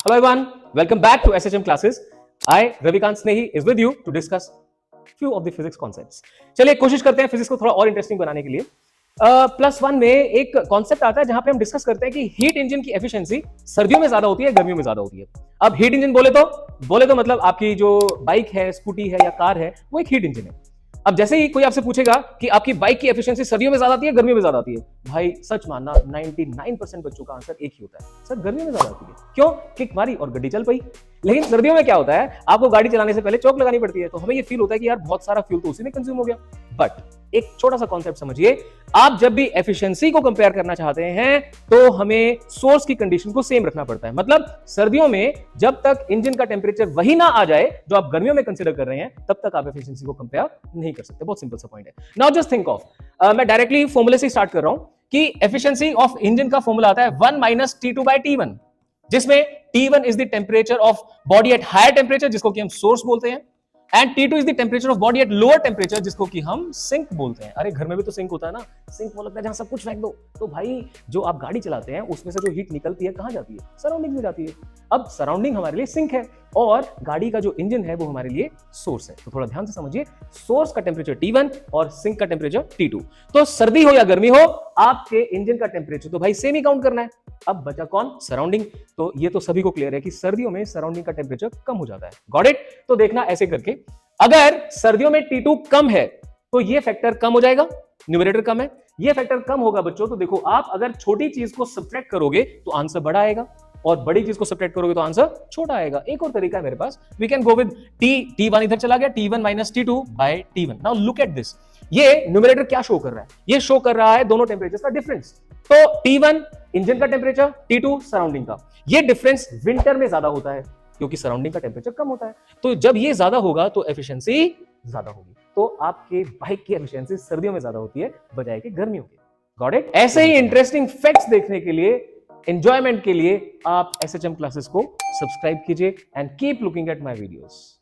Hello everyone, welcome back to SHM classes. I, Ravikant Snehi, is with you to discuss few of the physics concepts. चलिए कोशिश करते हैं physics को थोड़ा और इंटरेस्टिंग बनाने के लिए। +1 में एक कॉन्सेप्ट आता है जहां पे हम डिस्कस करते हैं कि हीट इंजन की एफिशिएंसी सर्दियों में ज्यादा होती है, गर्मियों में ज्यादा होती है। अब हीट इंजन बोले तो मतलब आपकी जो बाइक है, स्कूटी है या कार है, वो एक हीट इंजन है। अब जैसे ही कोई आपसे पूछेगा कि आपकी बाइक की एफिशिएंसी सर्दियों में ज्यादा आती है, गर्मियों में ज्यादा आती है, भाई सच मानना 99% बच्चों का आंसर एक ही होता है, सर गर्मियों में ज्यादा आती है। क्यों? किक मारी और गड्डी चल पई। लेकिन सर्दियों में क्या होता है, आपको गाड़ी चलाने से पहले चौक लगानी पड़ती है, तो हमें ये फील होता है कि यार बहुत सारा फ्यूल तो उसी में कंज्यूम हो गया। बट एक छोटा सा कॉन्सेप्ट समझिए, आप जब भी एफिशिएंसी को कंपेयर करना चाहते हैं तो हमें सोर्स की कंडीशन को सेम रखना पड़ता है। मतलब सर्दियों में जब तक इंजन का टेंपरेचर वही ना आ जाए जो आप गर्मियों में कंसीडर कर रहे हैं, तब तक आप एफिशिएंसी को कंपेयर नहीं कर सकते। बहुत सिंपल सा पॉइंट है। नाउ जस्ट थिंक ऑफ, मैं डायरेक्टली फॉर्मूले से स्टार्ट कर रहा हूं कि एफिशिएंसी ऑफ इंजन का फॉर्मूला आता है 1 - T2 / T1, जिसमें T1 is the temperature of body at higher temperature, जिसको कि हम सोर्स बोलते हैं, and T2 is the temperature of body at lower temperature, जिसको कि हम सिंक बोलते हैं। अरे घर में भी तो सिंक होता है ना, सिंक वो लगता है जहां सब कुछ फेंक दो। तो भाई जो आप गाड़ी चलाते हैं उसमें से जो हीट निकलती है कहां जाती है? सराउंडिंग में जाती है। अब सराउंडिंग हमारे लिए सिंक है और गाड़ी का जो इंजन है वो हमारे लिए सोर्स है। तो थोड़ा ध्यान से समझिए, सोर्स का टेंपरेचर T1 और सिंक का टेंपरेचर T2। तो सर्दी हो या गर्मी हो, आपके इंजन का टेंपरेचर तो भाई सेम ही काउंट करना है। अब बचा कौन? सराउंडिंग। तो ये तो सभी को क्लियर है कि सर्दियों में सराउंडिंग का टेंपरेचर कम हो जाता है। Got it? तो देखना ऐसे करके, अगर सर्दियों में T2 कम है तो ये फैक्टर कम हो जाएगा, न्यूमरेटर कम है, ये फैक्टर कम होगा बच्चों। तो देखो, आप अगर छोटी चीज को सब्ट्रैक्ट करोगे तो आंसर बड़ा आएगा और बड़ी चीज को सब्ट्रैक्ट करोगे तो आंसर छोटा आएगा। एक और तरीका है मेरे पास, we can go with T1 इधर चला गया, T1 - T2 / T1। Now look at this, ये न्यूमरेटर क्या शो कर रहा है? ये शो कर रहा है दोनों टेंपरेचर का डिफरेंस। तो T1 इंजन का टेंपरेचर, T2 सराउंडिंग का। ये डिफरेंस विंटर में ज्यादा होता है क्योंकि सराउंडिंग का टेंपरेचर कम होता है। तो जब ये ज्यादा होगा तो एफिशिएंसी ज्यादा होगी। तो आपके बाइक की एफिशिएंसी सर्दियों में ज्यादा होती है बजाय कि गर्मियों की। Got it? ऐसे ही इंटरेस्टिंग फैक्ट्स देखने के लिए, एंजॉयमेंट के लिए आप SHM क्लासेस को सब्सक्राइब कीजिए and keep looking at my videos.